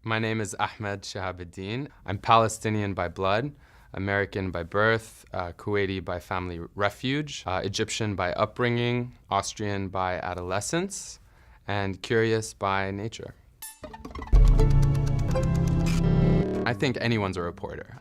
My name is Ahmed Shahabuddin. I'm Palestinian by blood, American by birth, Kuwaiti by family refuge, Egyptian by upbringing, Austrian by adolescence, and curious by nature. I think anyone's a reporter.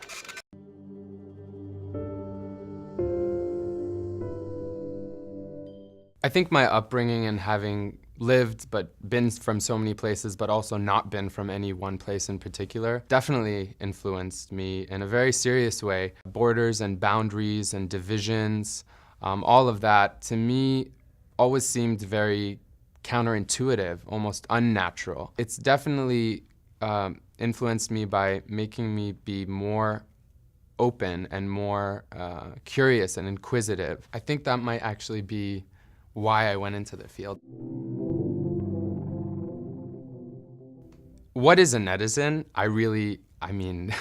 I think my upbringing and having lived but been from so many places but also not been from any one place in particular definitely influenced me in a very serious way. Borders and boundaries and divisions, all of that to me always seemed very counterintuitive, almost unnatural. It's definitely influenced me by making me be more open and more curious and inquisitive. I think that might actually be why I went into the field. What is a netizen? I mean,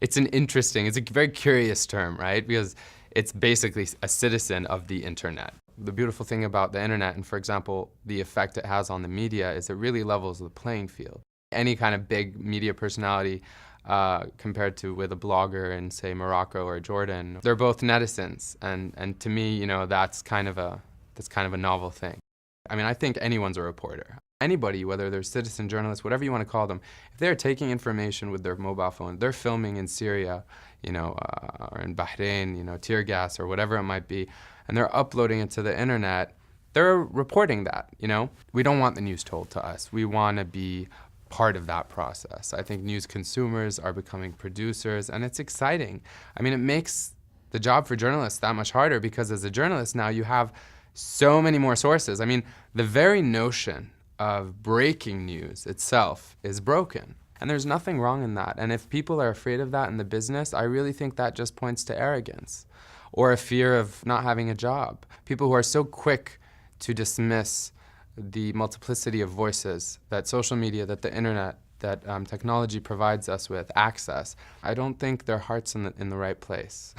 it's a very curious term, right? Because it's basically a citizen of the internet. The beautiful thing about the internet, and for example, the effect it has on the media, is it really levels the playing field. Any kind of big media personality compared to with a blogger in, say, Morocco or Jordan, they're both netizens. And to me, that's kind of a novel thing. I mean, I think anyone's a reporter. Anybody, whether they're citizen journalists, whatever you want to call them, if they're taking information with their mobile phone, they're filming in Syria, or in Bahrain, tear gas or whatever it might be, and they're uploading it to the internet, they're reporting that, We don't want the news told to us. We want to be part of that process. I think news consumers are becoming producers, and it's exciting. I mean, it makes the job for journalists that much harder because as a journalist now you have so many more sources. I mean, the very notion of breaking news itself is broken. And there's nothing wrong in that. And if people are afraid of that in the business, I really think that just points to arrogance or a fear of not having a job. People who are so quick to dismiss the multiplicity of voices that social media, that the internet, that technology provides us with access, I don't think their heart's in the right place.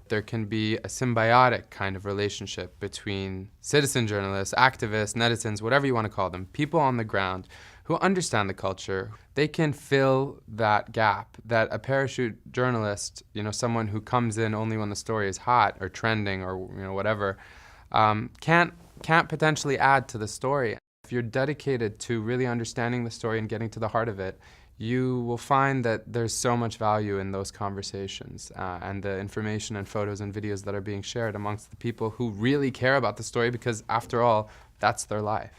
There can be a symbiotic kind of relationship between citizen journalists, activists, netizens, whatever you want to call them, people on the ground who understand the culture. They can fill that gap that a parachute journalist, someone who comes in only when the story is hot or trending or whatever, can't potentially add to the story. If you're dedicated to really understanding the story and getting to the heart of it, you will find that there's so much value in those conversations and the information and photos and videos that are being shared amongst the people who really care about the story because, after all, that's their life.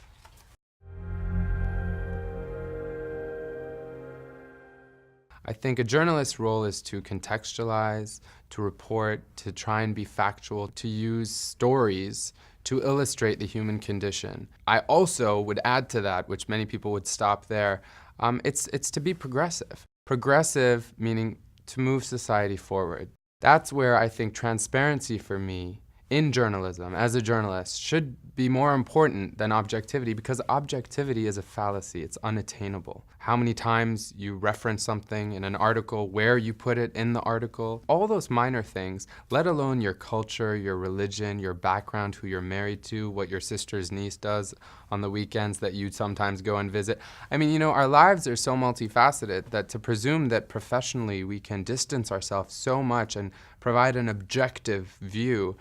I think a journalist's role is to contextualize, to report, to try and be factual, to use stories to illustrate the human condition. I also would add to that, which many people would stop there, it's to be progressive. Progressive meaning to move society forward. That's where I think transparency for me in journalism, as a journalist, should be more important than objectivity because objectivity is a fallacy. It's unattainable. How many times you reference something in an article, where you put it in the article, all those minor things, let alone your culture, your religion, your background, who you're married to, what your sister's niece does on the weekends that you sometimes go and visit. I mean, our lives are so multifaceted that to presume that professionally we can distance ourselves so much and provide an objective view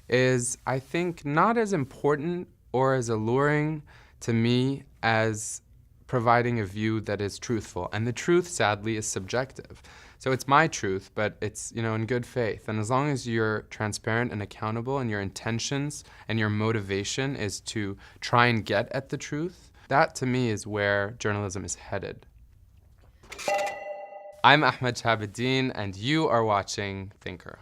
is, I think, not as important or as alluring to me as providing a view that is truthful. And the truth, sadly, is subjective. So it's my truth, but it's, in good faith. And as long as you're transparent and accountable and your intentions and your motivation is to try and get at the truth, that to me is where journalism is headed. I'm Ahmed Shahabuddin, and you are watching Thinker.